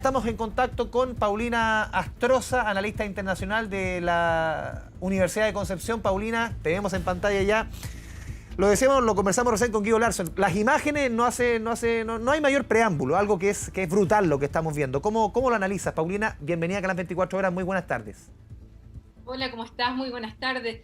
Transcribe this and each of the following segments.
Estamos en contacto con Paulina Astroza, analista internacional de la Universidad de Concepción. Paulina, te vemos en pantalla ya. Lo decíamos, lo conversamos recién con Guido Larsson. Las imágenes no hay mayor preámbulo, algo que es brutal lo que estamos viendo. ¿Cómo lo analizas, Paulina? Bienvenida a Canal 24 Horas, muy buenas tardes. Hola, ¿cómo estás? Muy buenas tardes.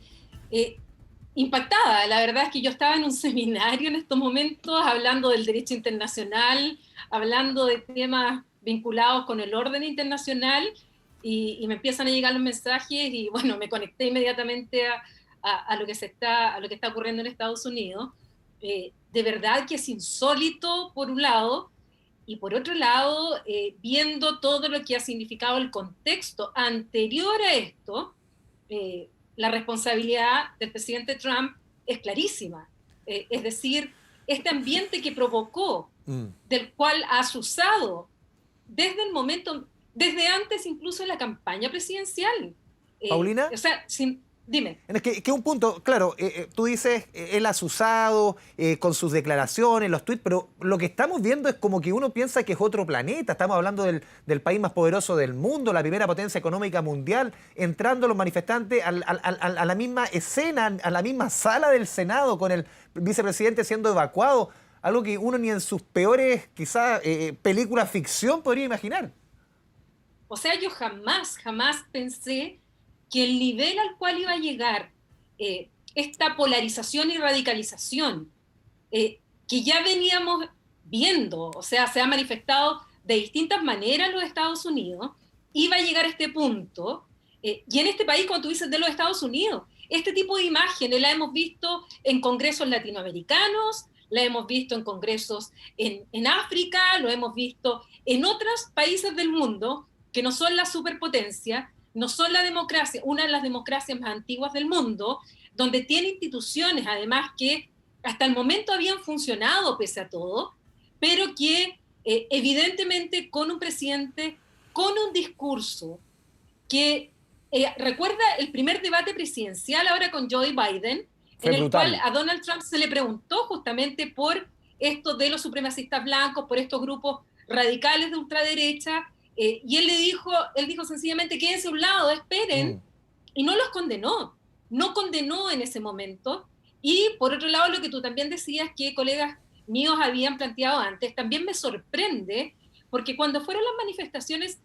Impactada, la verdad es que yo estaba en un seminario en estos momentos hablando del derecho internacional, hablando de temas vinculados con el orden internacional y me empiezan a llegar los mensajes y bueno, me conecté inmediatamente a lo que está ocurriendo en Estados Unidos. De verdad que es insólito por un lado y por otro lado, viendo todo lo que ha significado el contexto anterior a esto, la responsabilidad del presidente Trump es clarísima. Es decir, este ambiente que provocó, del cual ha usado desde el momento, desde antes incluso de la campaña presidencial. Paulina. O sea, dime. Es que un punto, claro, tú dices, él ha usado con sus declaraciones, los tweets, pero lo que estamos viendo es como que uno piensa que es otro planeta. Estamos hablando del país más poderoso del mundo, la primera potencia económica mundial, entrando los manifestantes a la misma escena, a la misma sala del Senado, con el vicepresidente siendo evacuado. Algo que uno ni en sus peores, quizás, películas ficción podría imaginar. O sea, yo jamás pensé que el nivel al cual iba a llegar esta polarización y radicalización que ya veníamos viendo, o sea, se ha manifestado de distintas maneras en los Estados Unidos, iba a llegar a este punto, y en este país, como tú dices, de los Estados Unidos, este tipo de imágenes la hemos visto en congresos latinoamericanos, la hemos visto en congresos en África, lo hemos visto en otros países del mundo que no son la superpotencia, no son la democracia, una de las democracias más antiguas del mundo, donde tiene instituciones, además, que hasta el momento habían funcionado pese a todo, pero que evidentemente con un presidente, con un discurso que recuerda el primer debate presidencial ahora con Joe Biden, Fue en el brutal. cual a Donald Trump se le preguntó justamente por esto de los supremacistas blancos, por estos grupos radicales de ultraderecha, y él dijo sencillamente, quédense a un lado, esperen, y no los condenó, no condenó en ese momento. Y por otro lado, lo que tú también decías, que colegas míos habían planteado antes, también me sorprende, porque cuando fueron las manifestaciones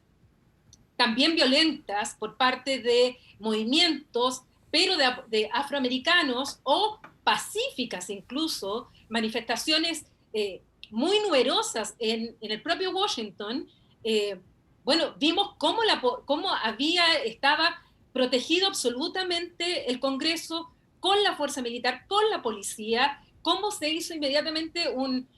también violentas por parte de movimientos, pero de afroamericanos, o pacíficas incluso, manifestaciones muy numerosas en el propio Washington, bueno, vimos cómo estaba protegido absolutamente el Congreso con la fuerza militar, con la policía, cómo se hizo inmediatamente un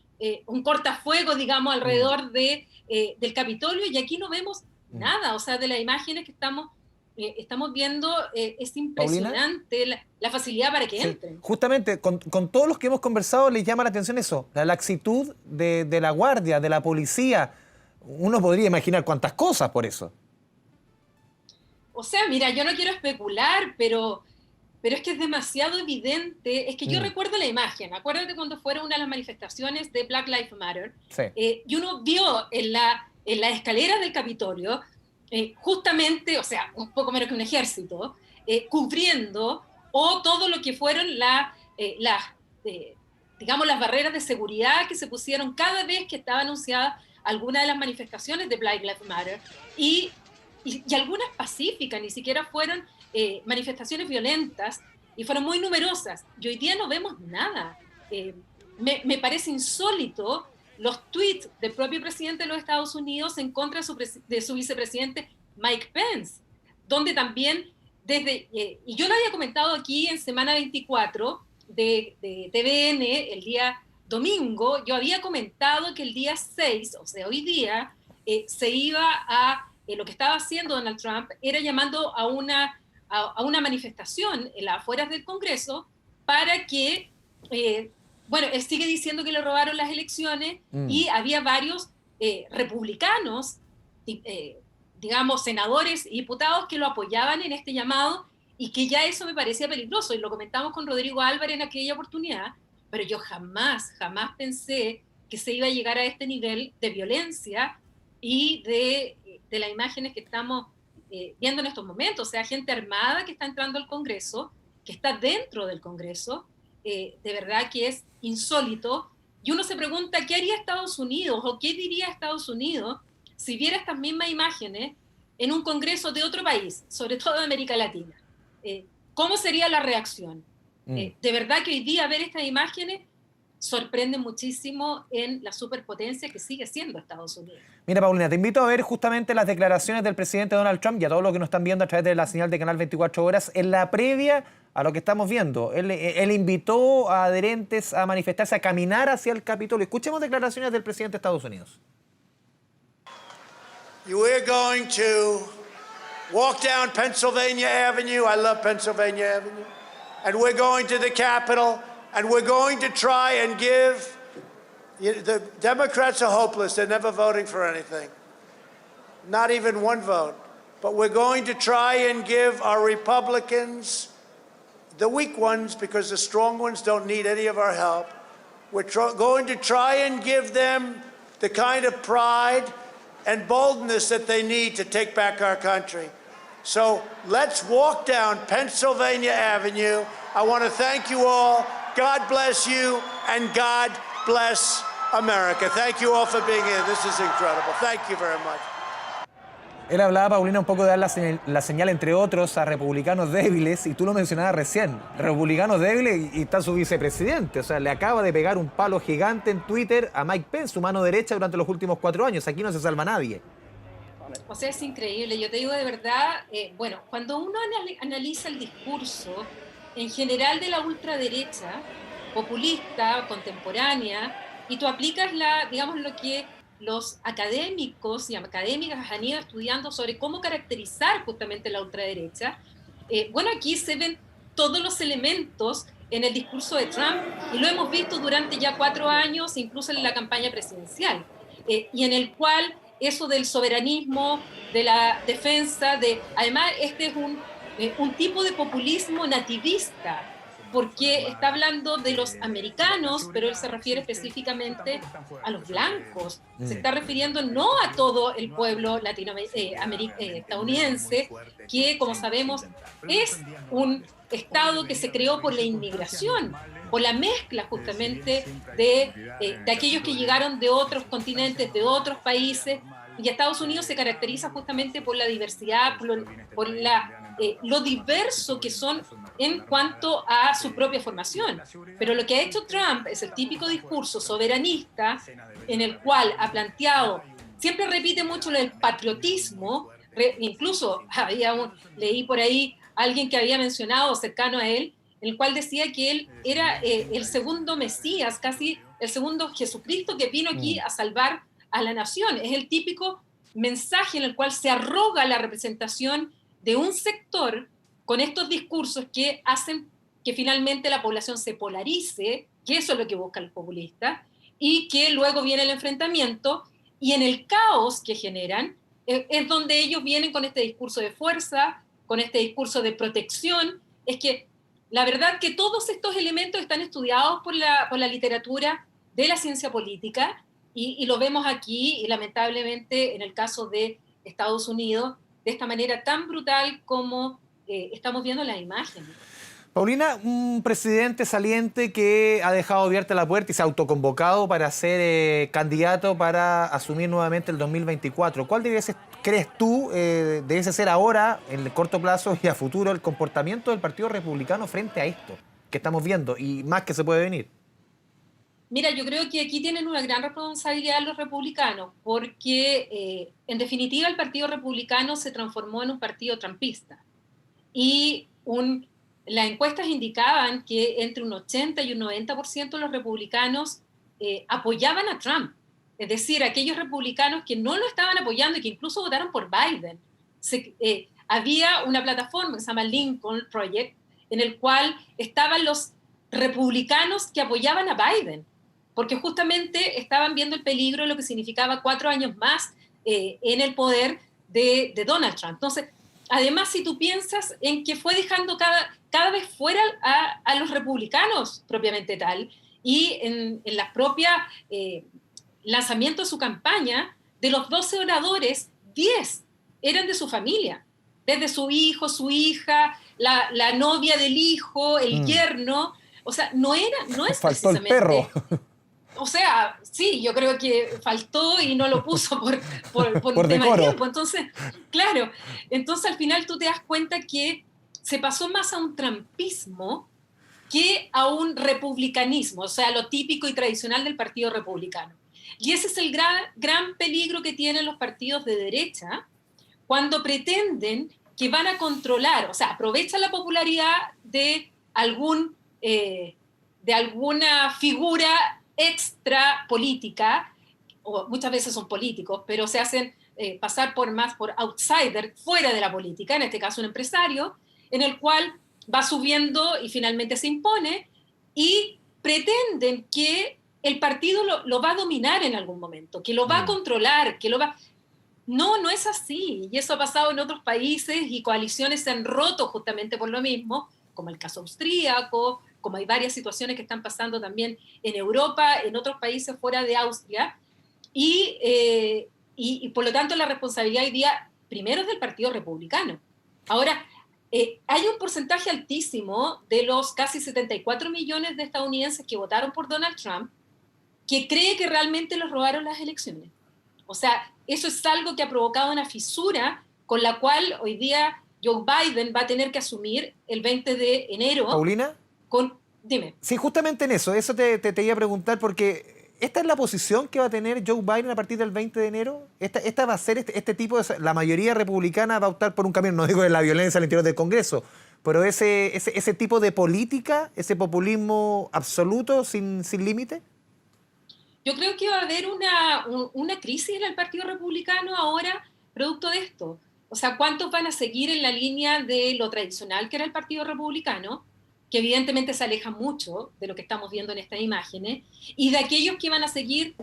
cortafuegos, digamos, alrededor del Capitolio, y aquí no vemos nada. O sea, de las imágenes que estamos viendo, es impresionante la facilidad para que entren. Justamente, con todos los que hemos conversado les llama la atención eso, la laxitud de la guardia, de la policía. Uno podría imaginar cuántas cosas por eso. O sea, mira, yo no quiero especular, pero es que es demasiado evidente. Es que yo recuerdo la imagen. Acuérdate cuando fueron una de las manifestaciones de Black Lives Matter. Sí. Y uno vio en la escalera del Capitolio, justamente, o sea, un poco menos que un ejército, cubriendo o todo lo que fueron digamos, las barreras de seguridad que se pusieron cada vez que estaba anunciada alguna de las manifestaciones de Black Lives Matter, y algunas pacíficas, ni siquiera fueron manifestaciones violentas, y fueron muy numerosas. Y hoy día no vemos nada. Me parece insólito los tweets del propio presidente de los Estados Unidos en contra de su vicepresidente Mike Pence, donde también y yo lo había comentado aquí en Semana 24 de TVN el día domingo, yo había comentado que el día 6, o sea, hoy día, se iba lo que estaba haciendo Donald Trump era llamando a una manifestación en las afueras del Congreso para que, bueno, él sigue diciendo que le robaron las elecciones, y había varios republicanos, digamos, senadores y diputados que lo apoyaban en este llamado, y que ya eso me parecía peligroso, y lo comentamos con Rodrigo Álvarez en aquella oportunidad, pero yo jamás pensé que se iba a llegar a este nivel de violencia y de las imágenes que estamos viendo en estos momentos, o sea, gente armada que está entrando al Congreso, que está dentro del Congreso, de verdad que es insólito, y uno se pregunta qué haría Estados Unidos o qué diría Estados Unidos si viera estas mismas imágenes en un Congreso de otro país, sobre todo de América Latina. ¿Cómo sería la reacción? De verdad que hoy día ver estas imágenes sorprende muchísimo en la superpotencia que sigue siendo Estados Unidos. Mira, Paulina, te invito a ver justamente las declaraciones del presidente Donald Trump y a todos los que nos están viendo a través de la señal de Canal 24 Horas en la previa a lo que estamos viendo. Él invitó a adherentes a manifestarse, a caminar hacia el Capitolio. Escuchemos declaraciones del presidente de Estados Unidos. We're going to walk down Pennsylvania Avenue. I love Pennsylvania Avenue. And we're going to the Capitol, and we're going to try and give... The Democrats are hopeless. They're never voting for anything. Not even one vote. But we're going to try and give our Republicans, the weak ones, because the strong ones don't need any of our help, we're going to try and give them the kind of pride and boldness that they need to take back our country. So let's walk down Pennsylvania Avenue. I want to thank you all. God bless you, and God bless America. Thank you all for being here. This is incredible. Thank you very much. Él hablaba, Paulina, un poco de dar la señal, entre otros, a republicanos débiles, y tú lo mencionabas recién, republicanos débiles, y está su vicepresidente. O sea, le acaba de pegar un palo gigante en Twitter a Mike Pence, su mano derecha, durante los últimos 4 años. Aquí no se salva nadie. O sea, es increíble. Yo te digo de verdad, bueno, cuando uno analiza el discurso en general de la ultraderecha, populista, contemporánea, y tú aplicas digamos, lo que los académicos y académicas han ido estudiando sobre cómo caracterizar justamente la ultraderecha, bueno, aquí se ven todos los elementos en el discurso de Trump, y lo hemos visto durante ya 4 años, incluso en la campaña presidencial, y en el cual eso del soberanismo, de la defensa, además este es un tipo de populismo nativista, porque está hablando de los americanos, pero él se refiere específicamente a los blancos. Se está refiriendo no a todo el pueblo estadounidense, que, como sabemos, es un estado que se creó por la inmigración, por la mezcla justamente de aquellos que llegaron de otros continentes, de otros países, y Estados Unidos se caracteriza justamente por la diversidad, por lo diverso que son en cuanto a su propia formación. Pero lo que ha hecho Trump es el típico discurso soberanista en el cual ha planteado, siempre repite mucho el patriotismo, incluso leí por ahí alguien que había mencionado cercano a él, en el cual decía que él era el segundo Mesías, casi el segundo Jesucristo que vino aquí a salvar a la nación. Es el típico mensaje en el cual se arroga la representación de un sector con estos discursos que hacen que finalmente la población se polarice, que eso es lo que buscan los populistas, y que luego viene el enfrentamiento, y en el caos que generan es donde ellos vienen con este discurso de fuerza, con este discurso de protección. Es que la verdad que todos estos elementos están estudiados por la literatura de la ciencia política, y lo vemos aquí, y lamentablemente en el caso de Estados Unidos, de esta manera tan brutal como estamos viendo las imágenes. Paulina, un presidente saliente que ha dejado abierta la puerta y se ha autoconvocado para ser candidato para asumir nuevamente el 2024. ¿Cuál crees tú debe ser ahora, en el corto plazo y a futuro, el comportamiento del Partido Republicano frente a esto que estamos viendo y más que se puede venir? Mira, yo creo que aquí tienen una gran responsabilidad los republicanos, porque en definitiva el Partido Republicano se transformó en un partido trumpista. Y las encuestas indicaban que entre un 80 y un 90% de los republicanos apoyaban a Trump. Es decir, aquellos republicanos que no lo estaban apoyando y que incluso votaron por Biden. Había una plataforma que se llama Lincoln Project, en el cual estaban los republicanos que apoyaban a Biden, porque justamente estaban viendo el peligro de lo que significaba 4 años más en el poder de Donald Trump. Entonces, además, si tú piensas en que fue dejando cada vez fuera a los republicanos propiamente tal, y en las propias lanzamientos de su campaña, de los 12 oradores, 10 eran de su familia, desde su hijo, su hija, la novia del hijo, el yerno. O sea, no es Faltó el precisamente... perro. O sea, sí, yo creo que faltó y no lo puso por Por un tema de decoro. tiempo. Entonces, claro, entonces al final tú te das cuenta que se pasó más a un trumpismo que a un republicanismo, o sea, lo típico y tradicional del Partido Republicano. Y ese es el gran peligro que tienen los partidos de derecha cuando pretenden que van a controlar, o sea, aprovechan la popularidad de de alguna figura extra política, o muchas veces son políticos, pero se hacen pasar por outsider, fuera de la política, en este caso un empresario, en el cual va subiendo y finalmente se impone, y pretenden que el partido lo va a dominar en algún momento, que lo va a controlar, que lo va... No es así, y eso ha pasado en otros países, y coaliciones se han roto justamente por lo mismo, como el caso austríaco, como hay varias situaciones que están pasando también en Europa, en otros países fuera de Austria, y por lo tanto la responsabilidad hoy día primero es del Partido Republicano. Ahora, hay un porcentaje altísimo de los casi 74 millones de estadounidenses que votaron por Donald Trump que cree que realmente los robaron las elecciones. O sea, eso es algo que ha provocado una fisura con la cual hoy día Joe Biden va a tener que asumir el 20 de enero. ¿Paulina? Dime. Sí, justamente en eso te iba a preguntar, porque ¿esta es la posición que va a tener Joe Biden a partir del 20 de enero? ¿Esta va a ser este tipo de... La mayoría republicana va a optar por un camino, no digo de la violencia al interior del Congreso, pero ese tipo de política, ese populismo absoluto, sin límite? Yo creo que va a haber una crisis en el Partido Republicano ahora, producto de esto. O sea, ¿cuántos van a seguir en la línea de lo tradicional que era el Partido Republicano, que evidentemente se aleja mucho de lo que estamos viendo en estas imágenes, y de aquellos que van a seguir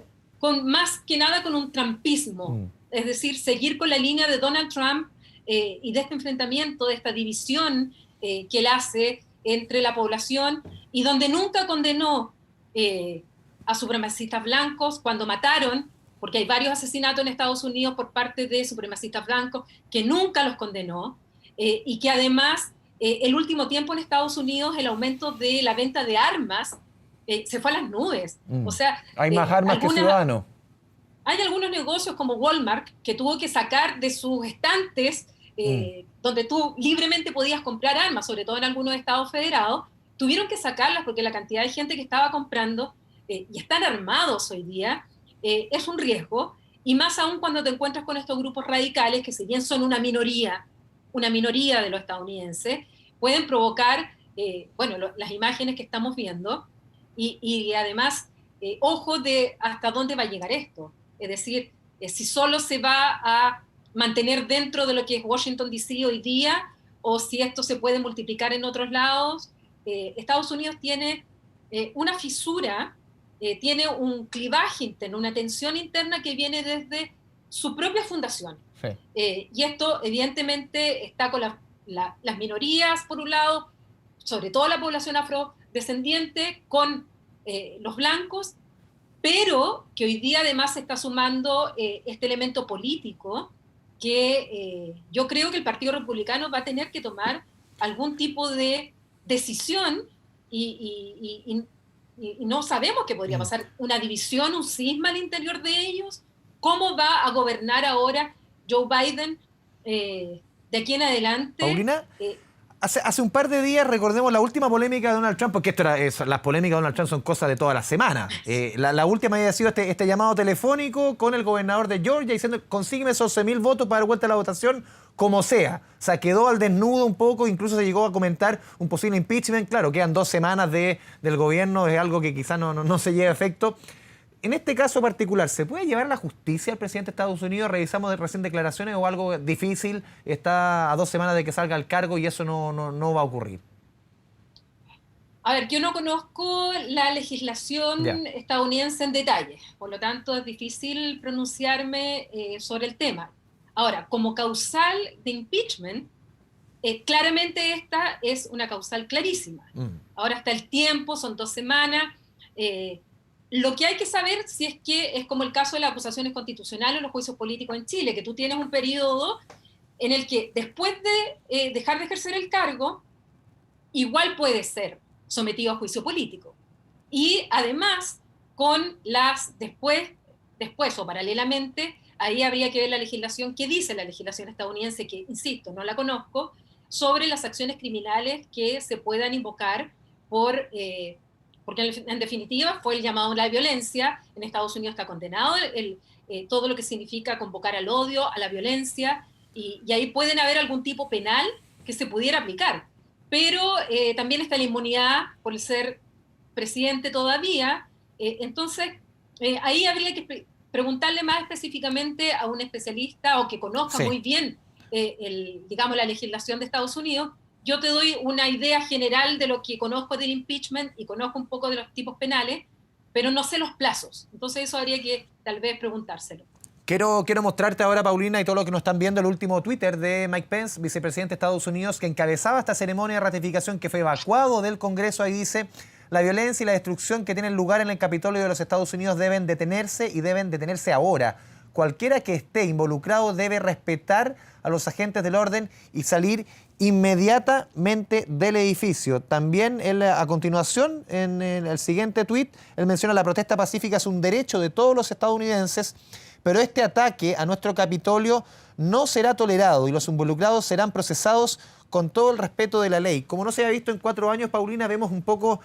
más que nada con un trumpismo, es decir, seguir con la línea de Donald Trump y de este enfrentamiento, de esta división que él hace entre la población, y donde nunca condenó a supremacistas blancos cuando mataron, porque hay varios asesinatos en Estados Unidos por parte de supremacistas blancos, que nunca los condenó, y que además el último tiempo en Estados Unidos el aumento de la venta de armas se fue a las nubes. O sea, hay más armas que ciudadanos. Hay algunos negocios como Walmart que tuvo que sacar de sus estantes donde tú libremente podías comprar armas, sobre todo en algunos estados federados, tuvieron que sacarlas porque la cantidad de gente que estaba comprando y están armados hoy día es un riesgo, y más aún cuando te encuentras con estos grupos radicales que, si bien son una minoría de los estadounidenses, pueden provocar las imágenes que estamos viendo, y además ojo de hasta dónde va a llegar esto. Es decir, si solo se va a mantener dentro de lo que es Washington D.C. hoy día, o si esto se puede multiplicar en otros lados. Estados Unidos tiene una fisura, tiene un clivaje interno, una tensión interna que viene desde su propia fundación. Sí. Y esto evidentemente está con las minorías, por un lado, sobre todo la población afrodescendiente, con los blancos, pero que hoy día además se está sumando este elemento político que yo creo que el Partido Republicano va a tener que tomar algún tipo de decisión, y no sabemos qué podría pasar, una división, un cisma al interior de ellos. ¿Cómo va a gobernar ahora Joe Biden de aquí en adelante? Paulina, hace un par de días recordemos la última polémica de Donald Trump, porque las polémicas de Donald Trump son cosas de toda la semana. La última había sido este llamado telefónico con el gobernador de Georgia diciendo: consígueme esos 11.000 votos para dar vuelta a la votación, como sea. O sea, quedó al desnudo un poco, incluso se llegó a comentar un posible impeachment. Claro, quedan 2 semanas del gobierno, es algo que quizás no se lleve a efecto. En este caso particular, ¿se puede llevar la justicia al presidente de Estados Unidos? Revisamos recién declaraciones, o algo difícil, está a 2 semanas de que salga al cargo y eso no va a ocurrir. A ver, yo no conozco la legislación estadounidense en detalle, por lo tanto es difícil pronunciarme sobre el tema. Ahora, como causal de impeachment, claramente esta es una causal clarísima. Ahora está el tiempo, son 2 semanas. Lo que hay que saber si es que es como el caso de las acusaciones constitucionales o los juicios políticos en Chile, que tú tienes un periodo en el que después de dejar de ejercer el cargo, igual puede ser sometido a juicio político. Y además, después o paralelamente, ahí habría que ver la legislación, qué dice la legislación estadounidense, que, insisto, no la conozco, sobre las acciones criminales que se puedan invocar porque en definitiva fue el llamado a la violencia. En Estados Unidos está condenado todo lo que significa convocar al odio, a la violencia, y ahí pueden haber algún tipo penal que se pudiera aplicar. Pero también está la inmunidad por ser presidente todavía. Entonces, ahí habría que preguntarle más específicamente a un especialista o que conozca muy bien digamos, la legislación de Estados Unidos. Yo te doy una idea general de lo que conozco del impeachment y conozco un poco de los tipos penales, pero no sé los plazos. Entonces eso habría que tal vez preguntárselo. Quiero mostrarte ahora, Paulina, y todo lo que nos están viendo, el último Twitter de Mike Pence, vicepresidente de Estados Unidos, que encabezaba esta ceremonia de ratificación, que fue evacuado del Congreso. Ahí dice: la violencia y la destrucción que tienen lugar en el Capitolio de los Estados Unidos deben detenerse y deben detenerse ahora. Cualquiera que esté involucrado debe respetar a los agentes del orden y salir inmediatamente del edificio. También él, a continuación, en el siguiente tuit, él menciona: la protesta pacífica es un derecho de todos los estadounidenses, pero este ataque a nuestro Capitolio no será tolerado y los involucrados serán procesados con todo el respeto de la ley. Como no se ha visto en 4 años, Paulina, vemos un poco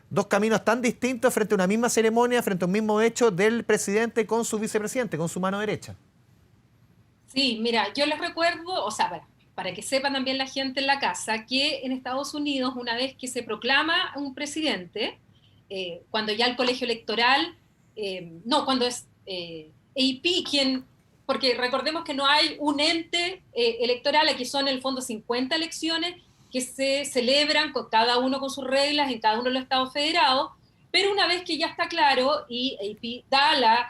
dos caminos tan distintos frente a una misma ceremonia, frente a un mismo hecho del presidente con su vicepresidente, con su mano derecha. Sí, mira, yo les recuerdo, o sea, para que sepan también la gente en la casa, que en Estados Unidos, una vez que se proclama un presidente, cuando ya el colegio electoral, cuando es AP porque recordemos que no hay un ente electoral, aquí son en el fondo 50 elecciones que se celebran con cada uno con sus reglas en cada uno de los estados federados, pero una vez que ya está claro y AP da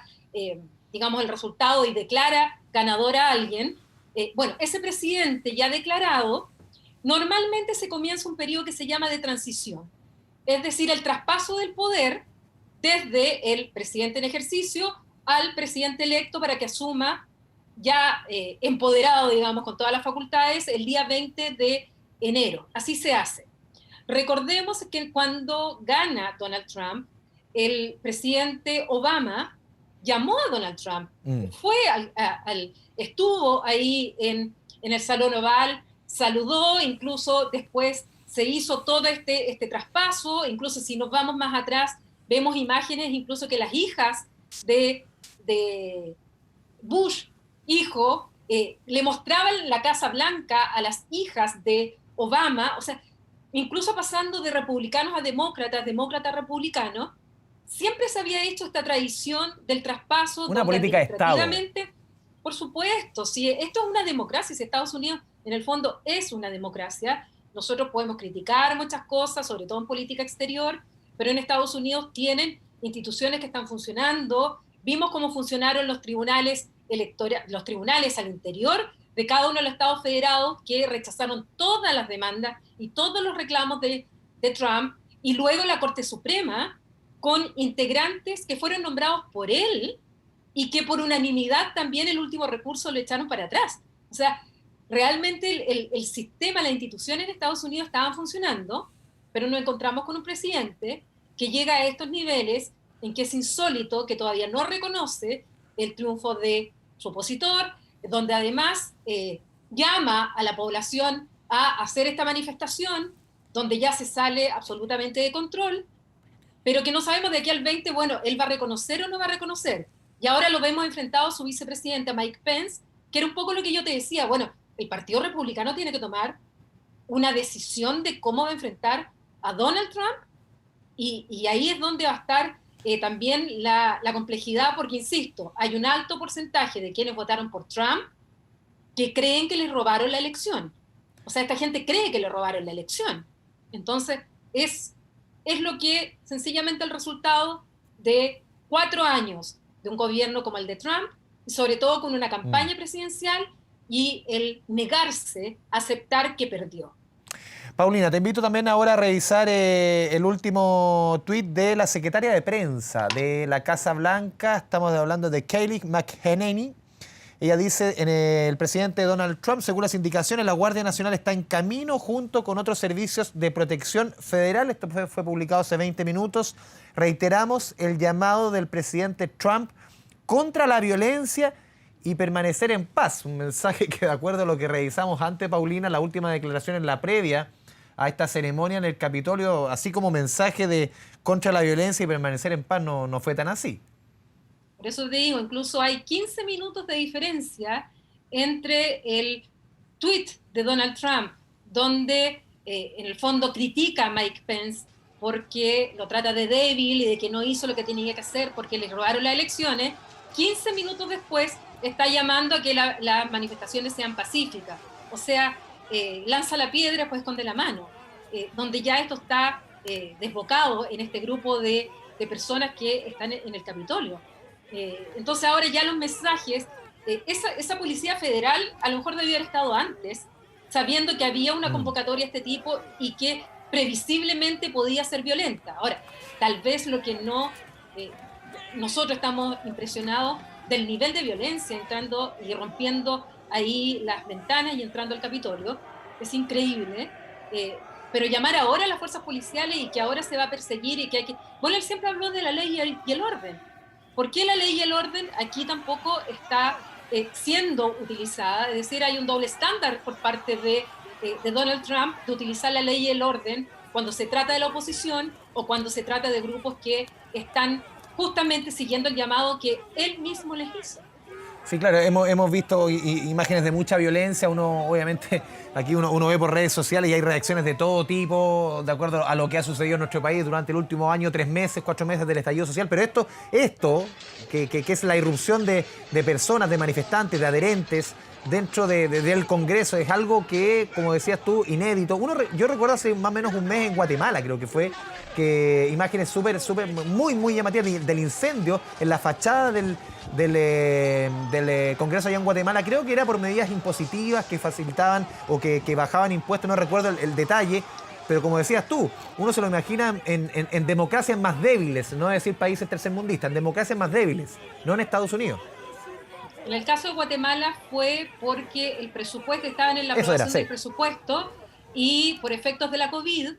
digamos, el resultado y declara ganador a alguien, ese presidente ya declarado, normalmente se comienza un periodo que se llama de transición, es decir, el traspaso del poder desde el presidente en ejercicio al presidente electo para que asuma ya empoderado, digamos, con todas las facultades, el día 20 de enero. Así se hace. Recordemos que cuando gana Donald Trump, el presidente Obama llamó a Donald Trump, estuvo ahí en el Salón Oval, saludó, incluso después se hizo todo este traspaso, incluso si nos vamos más atrás, vemos imágenes incluso que las hijas de Bush, hijo, le mostraban la Casa Blanca a las hijas de Obama, o sea, incluso pasando de republicanos a demócratas a republicanos, siempre se había hecho esta tradición del traspaso. Una política de Estado. Por supuesto, si esto es una democracia, si Estados Unidos en el fondo es una democracia, nosotros podemos criticar muchas cosas, sobre todo en política exterior, pero en Estados Unidos tienen instituciones que están funcionando. Vimos cómo funcionaron los tribunales al interior de cada uno de los estados federados, que rechazaron todas las demandas y todos los reclamos de Trump, y luego la Corte Suprema, con integrantes que fueron nombrados por él y que por unanimidad también el último recurso lo echaron para atrás. O sea, realmente el sistema, las instituciones en Estados Unidos estaban funcionando, pero nos encontramos con un presidente que llega a estos niveles en que es insólito, que todavía no reconoce el triunfo de su opositor, donde además llama a la población a hacer esta manifestación, donde ya se sale absolutamente de control, pero que no sabemos de aquí al 20, bueno, él va a reconocer o no va a reconocer. Y ahora lo vemos enfrentado a su vicepresidente, Mike Pence, que era un poco lo que yo te decía, bueno, el Partido Republicano tiene que tomar una decisión de cómo va a enfrentar a Donald Trump, y ahí es donde va a estar también la complejidad, porque, insisto, hay un alto porcentaje de quienes votaron por Trump que creen que les robaron la elección. O sea, esta gente cree que le robaron la elección. Entonces, es lo que, sencillamente, el resultado de 4 años de un gobierno como el de Trump, y sobre todo con una campaña presidencial y el negarse a aceptar que perdió. Paulina, te invito también ahora a revisar el último tuit de la secretaria de prensa de la Casa Blanca. Estamos hablando de Kayleigh McEnany. Ella dice, el presidente Donald Trump, según las indicaciones, la Guardia Nacional está en camino junto con otros servicios de protección federal. Esto fue publicado hace 20 minutos. Reiteramos el llamado del presidente Trump contra la violencia y permanecer en paz. Un mensaje que, de acuerdo a lo que revisamos antes, Paulina, la última declaración en la previa a esta ceremonia en el Capitolio, así como mensaje de contra la violencia y permanecer en paz, no fue tan así. Por eso te digo, incluso hay 15 minutos de diferencia entre el tweet de Donald Trump, donde en el fondo critica a Mike Pence porque lo trata de débil y de que no hizo lo que tenía que hacer porque le robaron las elecciones. 15 minutos después está llamando a que las manifestaciones sean pacíficas. O sea, lanza la piedra, pues esconde la mano. Donde ya esto está desbocado en este grupo de personas que están en el Capitolio. Entonces ahora ya los mensajes, esa policía federal a lo mejor debió haber estado antes, sabiendo que había una convocatoria de este tipo y que previsiblemente podía ser violenta. Ahora, tal vez lo que no, nosotros estamos impresionados del nivel de violencia entrando y rompiendo ahí las ventanas y entrando al Capitolio, es increíble, pero llamar ahora a las fuerzas policiales y que ahora se va a perseguir y que hay que... Bueno, él siempre habló de la ley y el orden. ¿Por qué la ley y el orden aquí tampoco está siendo utilizada? Es decir, hay un doble estándar por parte de Donald Trump de utilizar la ley y el orden cuando se trata de la oposición o cuando se trata de grupos que están justamente siguiendo el llamado que él mismo les hizo. Sí, claro, hemos visto imágenes de mucha violencia. Uno, obviamente, aquí uno ve por redes sociales y hay reacciones de todo tipo, de acuerdo a lo que ha sucedido en nuestro país durante el último año, 3 meses, 4 meses del estallido social. Pero esto que es la irrupción de personas, de manifestantes, de adherentes dentro del Congreso, es algo que, como decías tú, inédito. Yo recuerdo hace más o menos un mes en Guatemala, creo que fue, que imágenes muy llamativas del incendio en la fachada del Congreso allá en Guatemala. Creo que era por medidas impositivas que facilitaban o que bajaban impuestos, no recuerdo el detalle, pero como decías tú, uno se lo imagina en democracias más débiles, no decir países tercermundistas, en democracias más débiles, no en Estados Unidos. En el caso de Guatemala fue porque el presupuesto, estaban en la aprobación del presupuesto y por efectos de la COVID,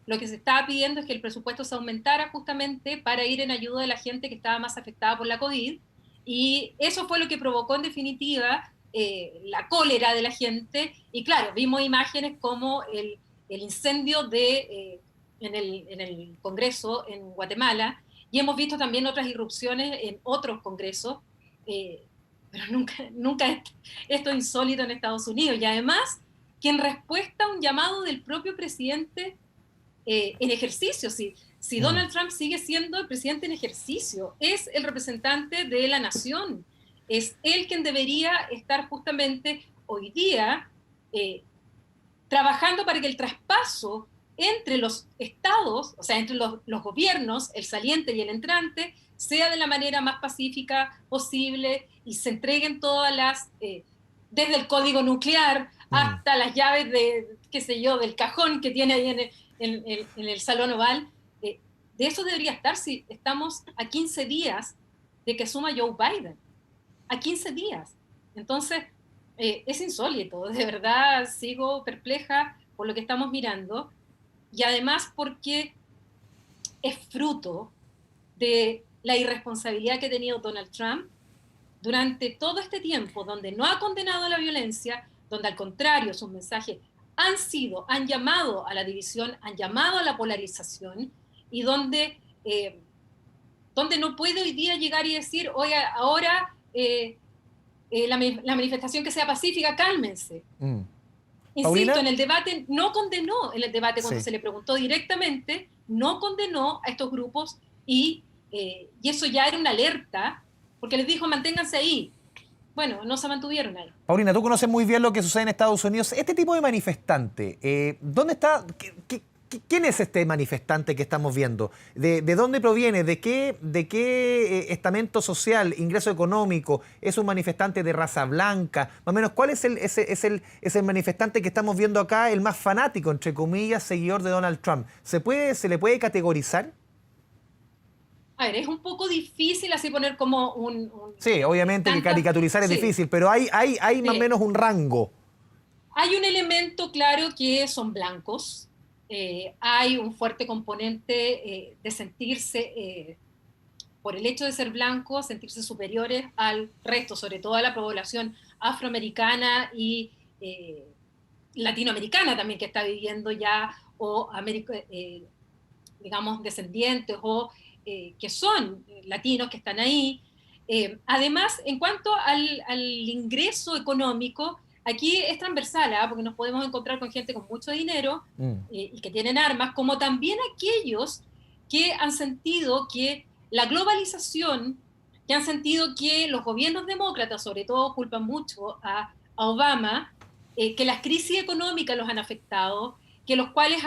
lo que se estaba pidiendo es que el presupuesto se aumentara justamente para ir en ayuda de la gente que estaba más afectada por la COVID. Y eso fue lo que provocó en definitiva la cólera de la gente. Y claro, vimos imágenes como el incendio en el Congreso en Guatemala, y hemos visto también otras irrupciones en otros congresos, pero nunca esto es insólito en Estados Unidos. Y además, que en respuesta a un llamado del propio presidente en ejercicio, si Donald Trump sigue siendo el presidente en ejercicio, es el representante de la nación, es él quien debería estar justamente hoy día trabajando para que el traspaso entre los estados, o sea, entre los gobiernos, el saliente y el entrante, sea de la manera más pacífica posible y se entreguen todas las, desde el código nuclear hasta las llaves del cajón que tiene ahí en el Salón Oval. De eso debería estar si estamos a 15 días de que asuma Joe Biden. A 15 días. Entonces, es insólito. De verdad, sigo perpleja por lo que estamos mirando. Y además porque es fruto de la irresponsabilidad que ha tenido Donald Trump durante todo este tiempo, donde no ha condenado la violencia, donde al contrario sus mensajes han llamado a la división, han llamado a la polarización, y donde no puede hoy día llegar y decir, oiga, ahora la manifestación que sea pacífica, cálmense. Insisto, ¿Paulina? En el debate no condenó, cuando se le preguntó directamente, no condenó a estos grupos y eso ya era una alerta, porque les dijo, manténganse ahí. Bueno, no se mantuvieron ahí. Paulina, tú conoces muy bien lo que sucede en Estados Unidos. Este tipo de manifestante, ¿dónde está? ¿Quién es este manifestante que estamos viendo? ¿De dónde proviene? ¿De qué estamento social, ingreso económico? ¿Es un manifestante de raza blanca? Más o menos, ¿cuál es el manifestante que estamos viendo acá, el más fanático, entre comillas, seguidor de Donald Trump? ¿Se le puede categorizar? A ver, es un poco difícil así poner como Sí, obviamente que caricaturizar es difícil, pero hay más o menos un rango. Hay un elemento claro que son blancos. Hay un fuerte componente de sentirse, por el hecho de ser blancos, sentirse superiores al resto, sobre todo a la población afroamericana y latinoamericana también que está viviendo ya, o digamos, descendientes o que son latinos que están ahí. Además, en cuanto al ingreso económico, aquí es transversal, ¿eh? Porque nos podemos encontrar con gente con mucho dinero y que tienen armas, como también aquellos que han sentido que la globalización, que han sentido que los gobiernos demócratas, sobre todo, culpan mucho a Obama, que las crisis económicas los han afectado, que los cuales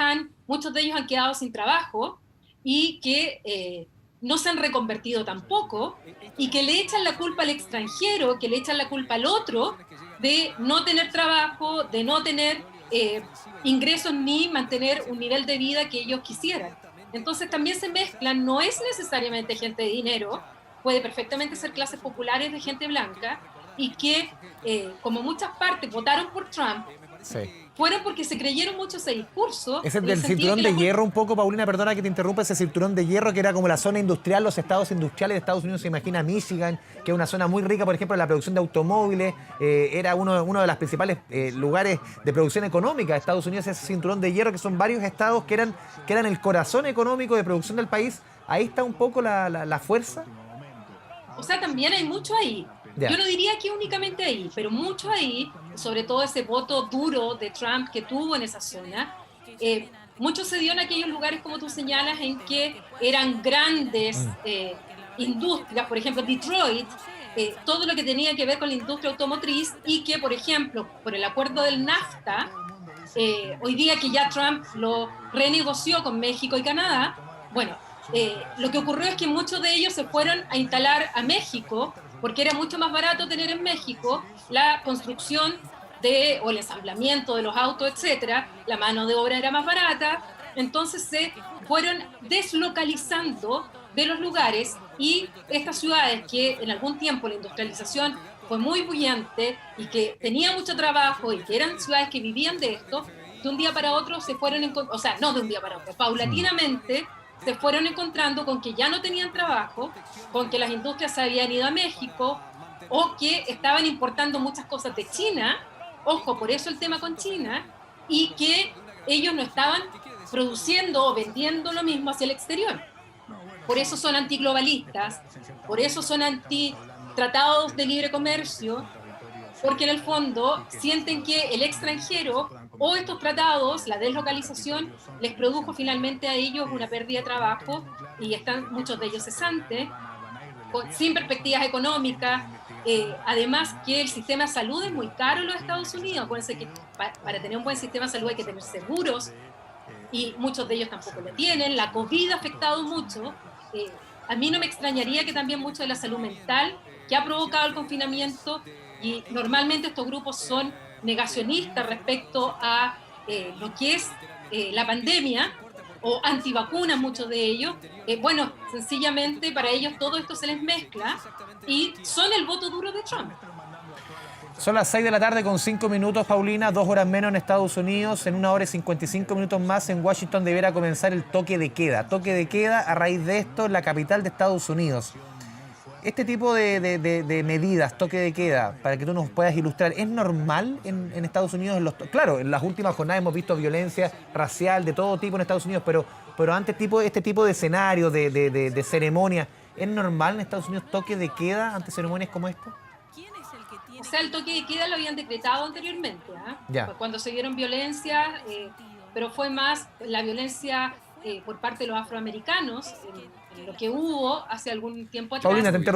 muchos de ellos han quedado sin trabajo y que no se han reconvertido tampoco, y que le echan la culpa al extranjero, que le echan la culpa al otro de no tener trabajo, de no tener ingresos ni mantener un nivel de vida que ellos quisieran. Entonces también se mezclan, no es necesariamente gente de dinero, puede perfectamente ser clases populares de gente blanca, y que, como muchas partes votaron por Trump, sí, fueron porque se creyeron mucho ese discurso. Ese del cinturón de hierro un poco, Paulina, perdona que te interrumpa, ese cinturón de hierro que era como la zona industrial, los estados industriales de Estados Unidos, se imagina Michigan, que es una zona muy rica, por ejemplo, en la producción de automóviles, era uno de los principales lugares de producción económica de Estados Unidos, ese cinturón de hierro, que son varios estados que eran el corazón económico de producción del país. Ahí está un poco la fuerza. O sea, también hay mucho ahí. Ya. Yo no diría que únicamente ahí, pero mucho ahí, sobre todo ese voto duro de Trump que tuvo en esa zona. Mucho se dio en aquellos lugares, como tú señalas, en que eran grandes industrias, por ejemplo, Detroit, todo lo que tenía que ver con la industria automotriz, y que, por ejemplo, por el acuerdo del NAFTA, hoy día que ya Trump lo renegoció con México y Canadá, bueno, lo que ocurrió es que muchos de ellos se fueron a instalar a México, porque era mucho más barato tener en México la construcción o el ensamblamiento de los autos, etcétera. La mano de obra era más barata, entonces se fueron deslocalizando de los lugares, y estas ciudades que en algún tiempo la industrialización fue muy bullente y que tenía mucho trabajo y que eran ciudades que vivían de esto, de un día para otro se fueron, o sea, no de un día para otro, paulatinamente se fueron encontrando con que ya no tenían trabajo, con que las industrias se habían ido a México, o que estaban importando muchas cosas de China, ojo, por eso el tema con China, y que ellos no estaban produciendo o vendiendo lo mismo hacia el exterior. Por eso son antiglobalistas, por eso son anti-tratados de libre comercio, porque en el fondo sienten que el extranjero o estos tratados, la deslocalización, les produjo finalmente a ellos una pérdida de trabajo, y están muchos de ellos cesantes, sin perspectivas económicas. Además que el sistema de salud es muy caro en los Estados Unidos. Acuérdense que para tener un buen sistema de salud hay que tener seguros, y muchos de ellos tampoco lo tienen. La COVID ha afectado mucho. A mí no me extrañaría que también mucho de la salud mental que ha provocado el confinamiento, y normalmente estos grupos son negacionistas respecto a lo que es la pandemia, o antivacunas muchos de ellos. Bueno, sencillamente para ellos todo esto se les mezcla y son el voto duro de Trump. Son las 6 de la tarde con 5 minutos, Paulina, 2 horas menos en Estados Unidos. En 1 hora y 55 minutos más en Washington deberá comenzar el toque de queda. Toque de queda a raíz de esto en la capital de Estados Unidos. Este tipo de medidas, toque de queda, para que tú nos puedas ilustrar, ¿es normal en Estados Unidos? Claro, en las últimas jornadas hemos visto violencia racial de todo tipo en Estados Unidos, pero antes este tipo de escenario, de ceremonia, ¿es normal en Estados Unidos toque de queda ante ceremonias como esta? O sea, el toque de queda lo habían decretado anteriormente, Ya. Cuando se vieron violencia, pero fue más la violencia por parte de los afroamericanos, en lo que hubo hace algún tiempo atrás. Paulina, te interrumpí.